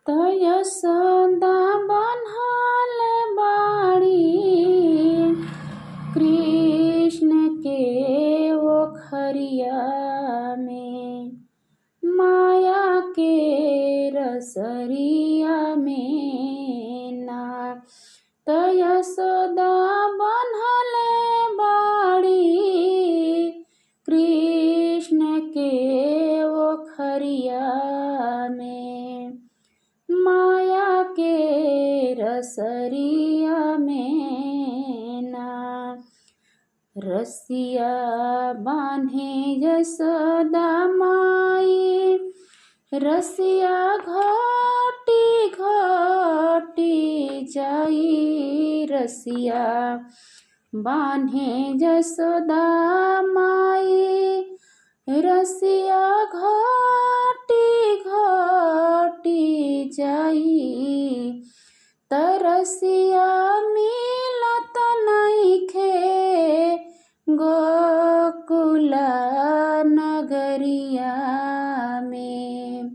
त यशोदा बन्हल बाड़ी कृष्ण के ओखरिया में, माया के रसरिया में ना। त यशोदा बन्हल बाड़ी कृष्ण के ओखरिया में, माया के रसरिया में ना। रसिया बान्हे यशोदा माई, रसिया घोटी घोटी जाई। रसिया बान्हे यशोदा माई, रसिया घोटी घोटी जाई। तरसिया मिलत नइखे गोकुला नगरिया में,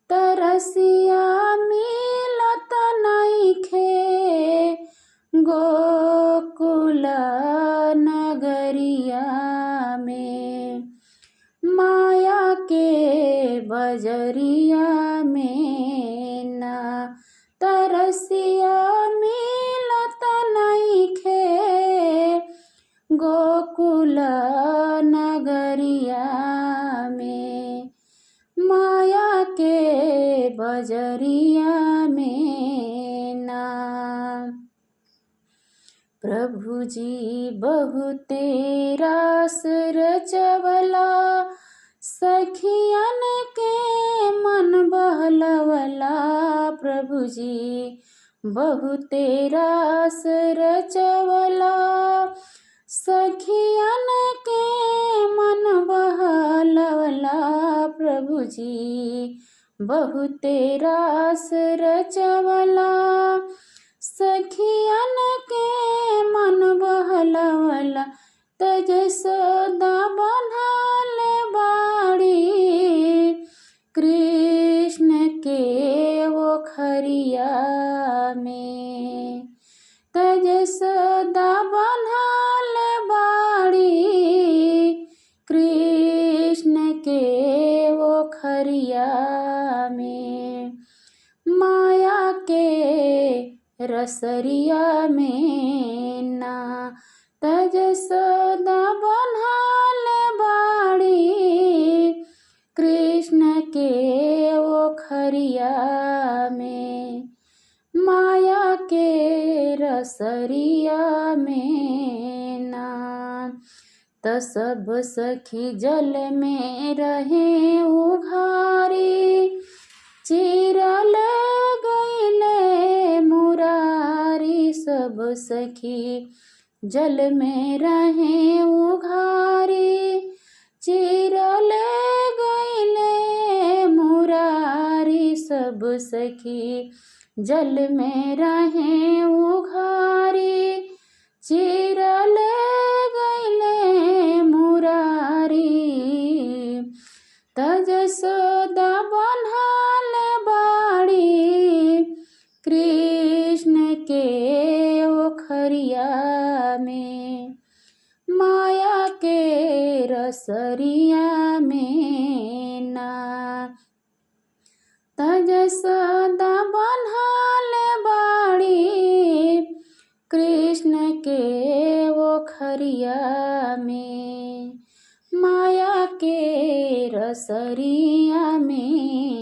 तरसिया मिलत नइखे गोकुला नगरिया में, माया के बजरिया में ना। तरसिया मिलत नइखे गोकुला नगरिया में, माया के बजरिया में ना। प्रभु जी बहुते रास रचवला, सखियन के मन बहलवला। प्रभु जी बहुते रास रचवला, सखियन के मन बहलवला। प्रभु जी बहुते रास रचवला, सखियन के मन बहलवला। त यशोदा बन्हल बाड़ी कृष्ण के ओखरिया में, त यशोदा बन्हल बाड़ी कृष्ण के ओखरिया में, माया के रसरिया में ना। त यशोदा बन्हल बाड़ी कृष्ण के ओखरिया में, माया के रसरिया में ना। त सब सखी जल में रहे उघारी, चिरल गईले मुरारी। सब सखी जल में रहे उघारी, चिरल गईले मुरारी। सब सखी जल में रहे उघारी, चिरल गईले मुरारी। त यशोदा बन्हल बाड़ी कृष्ण के ओखरिया में, माया के रसरिया में ना। त यशोदा बन्हल बाड़ी कृष्ण के ओखरिया में, माया के रसरिया में।